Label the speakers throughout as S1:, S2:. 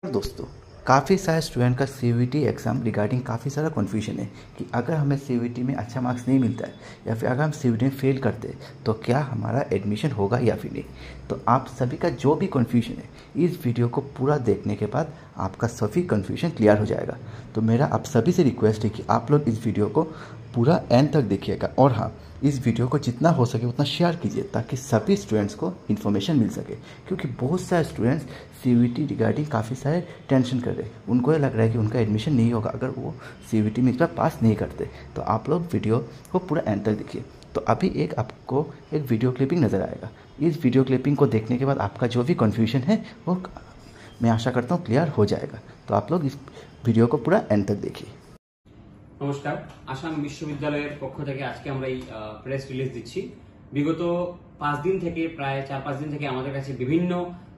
S1: दोस्तों, काफ़ी सारे स्टूडेंट का सीयूईटी एग्ज़ाम रिगार्डिंग काफ़ी सारा कन्फ्यूजन है कि अगर हमें सीयूईटी में अच्छा मार्क्स नहीं मिलता है या फिर अगर हम सीयूईटी में फेल करते हैं तो क्या हमारा एडमिशन होगा या फिर नहीं। तो आप सभी का जो भी कन्फ्यूजन है इस वीडियो को पूरा देखने के बाद आपका सभी कन्फ्यूजन क्लियर हो जाएगा। तो मेरा आप सभी से रिक्वेस्ट है कि आप लोग इस वीडियो को पूरा एंड तक देखिएगा और हाँ, इस वीडियो को जितना हो सके उतना शेयर कीजिए ताकि सभी स्टूडेंट्स को इन्फॉर्मेशन मिल सके, क्योंकि बहुत सारे स्टूडेंट्स सीयूईटी रिगार्डिंग काफ़ी सारे टेंशन कर रहे हैं। उनको ये लग रहा है कि उनका एडमिशन नहीं होगा अगर वो सीयूईटी में इस बार पास नहीं करते। तो आप लोग वीडियो को पूरा एंड तक देखिए। तो अभी आपको एक वीडियो क्लिपिंग नज़र आएगा। इस वीडियो क्लिपिंग को देखने के बाद आपका जो भी कन्फ्यूजन है वो मैं आशा करता हूँ क्लियर हो जाएगा। तो आप लोग इस वीडियो को पूरा एंड तक देखिए।
S2: নমস্কার, আসাম বিশ্ববিদ্যালয়ের পক্ষ থেকে আজকে আমরা এই প্রেস রিলিজ দিচ্ছি। বিগত 5 দিন থেকে প্রায় 4-5 দিন থেকে আমাদের কাছে বিভিন্ন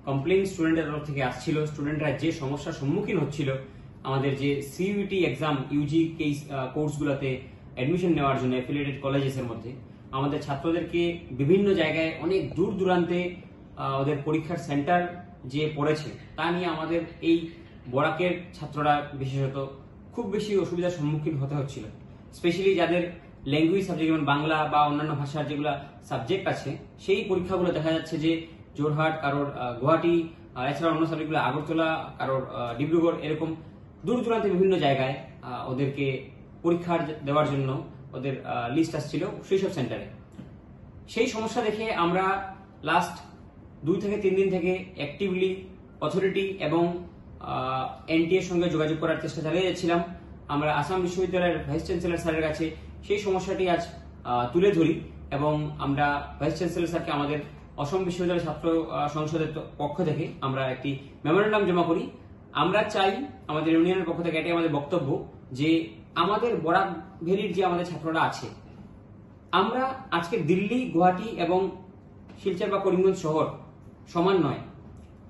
S2: কমপ্লেইন স্টুডেন্টের তরফ থেকে আসছিল। স্টুডেন্টরা যে সমস্যার সম্মুখীন হচ্ছিল আমাদের যে সিইউটি এক্সাম ইউজি কোর্সগুলোতে অ্যাডমিশন নেওয়ার জন্য অ্যাফিলিয়েটেড কলেজেসের মধ্যে আমাদের ছাত্রদেরকে বিভিন্ন জায়গায় অনেক দূর দূরান্তে ওদের পরীক্ষার সেন্টার যে পড়েছে তা নিয়ে আমাদের এই বরাকের ছাত্ররা বিশেষত খুব বেশি অসুবিধার সম্মুখীন হতে হচ্ছিল। স্পেশালি যাদের ল্যাঙ্গুয়েজ সাবজেক্ট যেমন বাংলা বা অন্যান্য ভাষার যেগুলো সাবজেক্ট আছে সেই পরীক্ষাগুলো দেখা যাচ্ছে যে জোরহাট, কারোর গুয়াহাটি, এছাড়া অন্য সাবজেক্টগুলো আগরতলা, কারোর ডিব্রুগড়, এরকম দূর দূরান্তে বিভিন্ন জায়গায় ওদেরকে পরীক্ষা দেওয়ার জন্য ওদের লিস্ট আসছিল সেই সব সেন্টারে। সেই সমস্যা দেখে আমরা লাস্ট 2 থেকে 3 দিন থেকে অ্যাক্টিভলি অথরিটি এবং এনটিএর সঙ্গে যোগাযোগ করার চেষ্টা চালিয়ে যাচ্ছিলাম। আমরা আসাম বিশ্ববিদ্যালয়ের ভাইস চ্যান্সেলর স্যারের কাছে সেই সমস্যাটি আজ তুলে ধরি এবং আমরা ভাইস চ্যান্সেলর স্যারকে আমাদের অসম বিশ্ববিদ্যালয় ছাত্র সংসদের পক্ষ থেকে আমরা একটি মেমোরেন্ডাম জমা করি। আমরা চাই, আমাদের ইউনিয়নের পক্ষ থেকে এটাই আমাদের বক্তব্য, যে আমাদের বরাক ভ্যালির যে আমাদের ছাত্ররা আছে, আমরা আজকে দিল্লি, গুয়াহাটি এবং শিলচর বা করিমগঞ্জ শহর সমান নয়।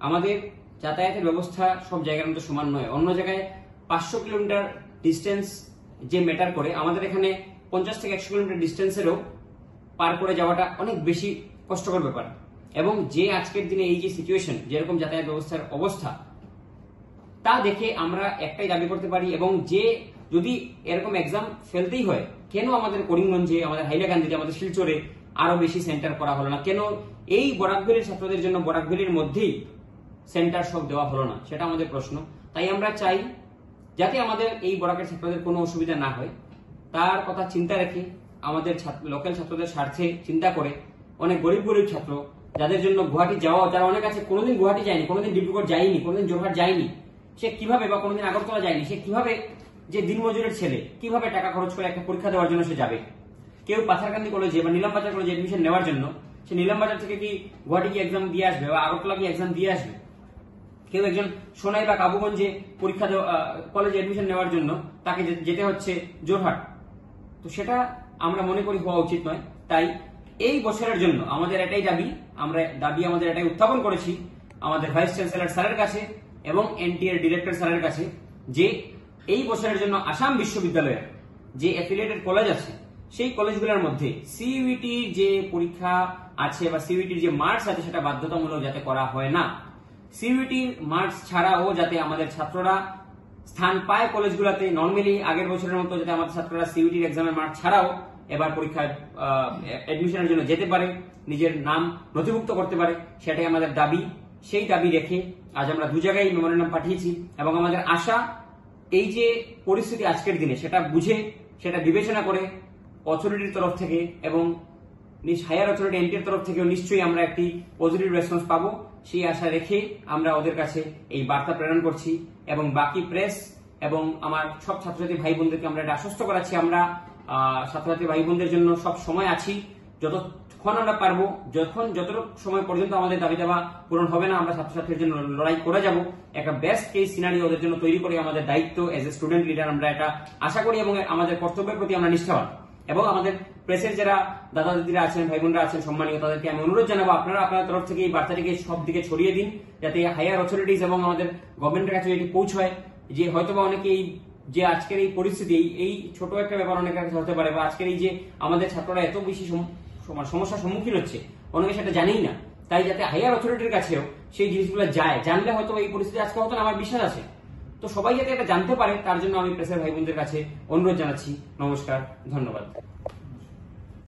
S2: আমাদের যাতায়াতের ব্যবস্থা সব জায়গার মধ্যে সমান নয়। অন্য জায়গায় 500 কিলোমিটার ডিস্টেন্স যে ম্যাটার করে, আমাদের এখানে 50 থেকে 100 কিলোমিটার ডিস্টেন্সেরও পার করে যাওয়াটা অনেক বেশি কষ্টকর ব্যাপার। এবং যে আজকের দিনে এই যে সিচুয়েশন, যেরকম যাতায়াত ব্যবস্থার অবস্থা, তা দেখে আমরা একটাই দাবি করতে পারি, এবং যে যদি এরকম এক্সাম ফেলতেই হয়, কেন আমাদের করিমগঞ্জে, আমাদের হাইলাকান্দিতে, আমাদের শিলচরে আরো বেশি সেন্টার করা হলো না? কেন এই বরাকভ্যালির ছাত্রদের জন্য বরাকভ্যালির মধ্যেই সেন্টার সব দেওয়া হলো না? সেটা আমাদের প্রশ্ন। তাই আমরা চাই যাতে আমাদের এই বরাকের ছাত্রদের কোনো অসুবিধা না হয়, তার কথা চিন্তা রেখে আমাদের লোকাল ছাত্রদের স্বার্থে চিন্তা করে অনেক গরিব গরিব ছাত্র যাদের জন্য গুয়াহাটি যাওয়া, যারা অনেক আছে কোনোদিন গুয়াহাটি যায়নি, কোনোদিন ডিব্রুগড় যায়নি, কোনোদিন জোরহাট যায়নি, সে কিভাবে, বা কোনোদিন আগরতলা যায়নি, সে কিভাবে, যে দিনমজুরের ছেলে কিভাবে টাকা খরচ করে একটা পরীক্ষা দেওয়ার জন্য সে যাবে? কেউ পাথারকান্দি কলেজে বা নীলামবাজার কলেজে এডমিশন নেওয়ার জন্য সে নীলামবাজার থেকে কি গুয়াহাটি কি এক্সাম দিয়ে আসবে বা আগরতলা কি এক্সাম দিয়ে আসবে? কেউ একজন সোনাই বা কাবুগঞ্জে পরীক্ষা কলেজে এডমিশন নেওয়ার জন্য তাকে যেতে হচ্ছে জোরহাট। তো সেটা আমরা মনে করি হওয়া উচিত নয়। তাই এই বছরের জন্য আমাদের এটাই দাবি, আমাদের এটাই উত্থাপন করেছি আমাদের ভাইস চ্যান্সেলর স্যারের কাছে এবং এনটিএর ডিরেক্টর স্যারের কাছে, যে এই বছরের জন্য আসাম বিশ্ববিদ্যালয়ের যে অ্যাফিলিয়েটেড কলেজ আছে সেই কলেজগুলোর মধ্যে সিইউটির যে পরীক্ষা আছে বা সিইউটির যে মার্কস আছে সেটা বাধ্যতামূলক যাতে করা হয় না। সিইউটির মার্কস ছাড়াও যাতে আমাদের ছাত্ররা স্থান পায় কলেজগুলোতে। নর্মালি আগের বছরের মতো যাতে আমাদের ছাত্ররা সিইউটির এক্সামের মার্কস ছাড়াও এবার পরীক্ষায় অ্যাডমিশনের জন্য যেতে পারে, নিজের নাম নথিভুক্ত করতে পারে, সেটাই আমাদের দাবি। সেই দাবি রেখে আজ আমরা 2 জায়গায় মেমোরেন্ডাম পাঠিয়েছি এবং আমাদের আশা এই যে পরিস্থিতি আজকের দিনে সেটা বুঝে, সেটা বিবেচনা করে অথরিটির তরফ থেকে এবং হায়ার অথরিটি এনটিএর তরফ থেকেও নিশ্চয়ই আমরা একটি পজিটিভ রেসপন্স পাবো, সেই আশা রেখে আমরা ওদের কাছে এই বার্তা প্রেরণ করছি। এবং বাকি প্রেস এবং আমার সব ছাত্রছাত্রী ভাই বোনদেরকে আমরা এটা আশ্বস্ত করাচ্ছি, আমরা ছাত্রছাত্রী ভাই বোনদের জন্য সব সময় আছি। যতক্ষণ আমরা পারবো, যতটুকু সময় পর্যন্ত আমাদের দাবি দাবা পূরণ হবে না, আমরা ছাত্রছাত্রীর জন্য লড়াই করে যাব। একটা বেস্ট কেস সিনারিও ওদের জন্য তৈরি করে আমাদের দায়িত্ব এজ এ স্টুডেন্ট লিডার আমরা এটা আশা করি এবং আমাদের কর্তব্যের প্রতি আমরা নিষ্ঠাবান। এবং আমাদের প্রেসের যারা দাদা দিদিরা আছেন, ভাই বোনরা আছেন, সম্মানীয়, তাদেরকে আমি অনুরোধ জানাবো আপনারা আপনার তরফ থেকে এই বার্তাটিকে সব দিকে ছড়িয়ে দিন, যাতে হায়ার অথরিটিজ এবং আমাদের গভর্নমেন্টের কাছে এটি পৌঁছয়, যে হয়তোবা অনেকে এই যে আজকের এই পরিস্থিতি, এই ছোট একটা ব্যাপার অনেকের কাছে হতে পারে, বা আজকের এই যে আমাদের ছাত্ররা এত বেশি সমস্যার সম্মুখীন হচ্ছে, অনেকে সেটা জানেই না, তাই যাতে হায়ার অথরিটির কাছেও সেই জিনিসগুলো যায়, জানলে হয়তো এই পরিস্থিতি আজকে হতো না, আমার বিশ্বাস আছে। তো সবাই যাতে এটা জানতে পারে তার জন্য আমি প্রেসের ভাই বোনদের কাছে অনুরোধ জানাচ্ছি। নমস্কার, ধন্যবাদ।